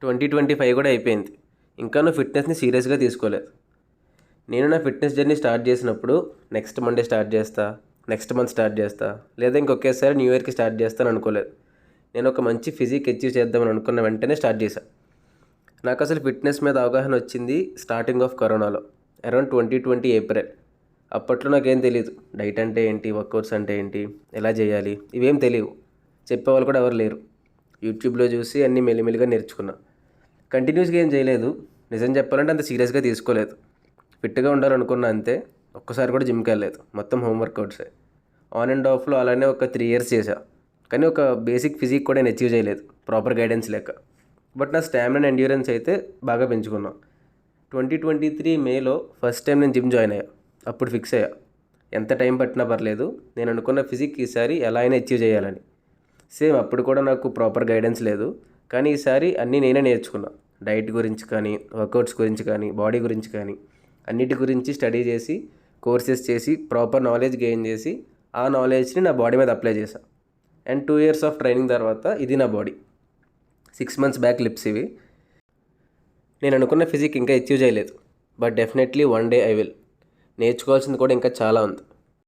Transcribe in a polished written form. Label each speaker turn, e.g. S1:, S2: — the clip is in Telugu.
S1: 2025 కూడా అయిపోయింది, ఇంకా నువ్వు ఫిట్నెస్ని సీరియస్గా తీసుకోలేదు. నేను నా ఫిట్నెస్ జర్నీ స్టార్ట్ చేసినప్పుడు నెక్స్ట్ మండే స్టార్ట్ చేస్తా, నెక్స్ట్ మంత్ స్టార్ట్ చేస్తా, లేదా ఇంకొకేసారి న్యూ ఇయర్కి స్టార్ట్ చేస్తాను అనుకోలేదు. నేను ఒక మంచి ఫిజిక్ అచీవ్ చేద్దామని అనుకున్న వెంటనే స్టార్ట్ చేశాను. నాకు అసలు ఫిట్నెస్ మీద అవగాహన వచ్చింది స్టార్టింగ్ ఆఫ్ కరోనాలో, అరౌండ్ 2020 ఏప్రిల్. అప్పట్లో నాకేం తెలియదు, డైట్ అంటే ఏంటి, వర్కౌట్స్ అంటే ఏంటి, ఎలా చేయాలి, ఇవేం తెలియవు. చెప్పేవాళ్ళు కూడా ఎవరు లేరు. యూట్యూబ్లో చూసి అన్నీ మెల్లిమెల్లిగా నేర్చుకున్నా. కంటిన్యూస్గా ఏం చేయలేదు, నిజం చెప్పాలంటే అంత సీరియస్గా తీసుకోలేదు. ఫిట్గా ఉండాలనుకున్నా అంతే. ఒక్కసారి కూడా జిమ్కి వెళ్ళలేదు, మొత్తం హోమ్ వర్కౌట్సే. ఆన్ అండ్ ఆఫ్లో అలానే ఒక 3 years చేశా, కానీ ఒక బేసిక్ ఫిజిక్ కూడా నేను అచీవ్ చేయలేదు, ప్రాపర్ గైడెన్స్ లేక. బట్ నా స్టామినా అండ్ ఎండ్యూరెన్స్ అయితే బాగా పెంచుకున్నాను. 2023 మేలో ఫస్ట్ టైం నేను జిమ్ జాయిన్ అయ్యా. అప్పుడు ఫిక్స్ అయ్యా, ఎంత టైం పట్టినా పర్లేదు, నేను అనుకున్న ఫిజిక్ ఈసారి ఎలా అయినా అచీవ్ చేయాలని. సేమ్ అప్పుడు కూడా నాకు ప్రాపర్ గైడెన్స్ లేదు, కానీ ఈసారి అన్నీ నేనే నేర్చుకున్నా. డైట్ గురించి కానీ, వర్కౌట్స్ గురించి కానీ, బాడీ గురించి కానీ, అన్నిటి గురించి స్టడీ చేసి, కోర్సెస్ చేసి, ప్రాపర్ నాలెడ్జ్ గెయిన్ చేసి, ఆ నాలెడ్జ్ని నా బాడీ మీద అప్లై చేశా. అండ్ 2 years ఆఫ్ ట్రైనింగ్ తర్వాత ఇది నా బాడీ. 6 months బ్యాక్ లిప్స్ ఇవి. నేను అనుకున్న ఫిజిక్ ఇంకా అచీవ్ చేయలేదు, but definitely one day I will. నేర్చుకోవాల్సింది కూడా ఇంకా చాలా ఉంది.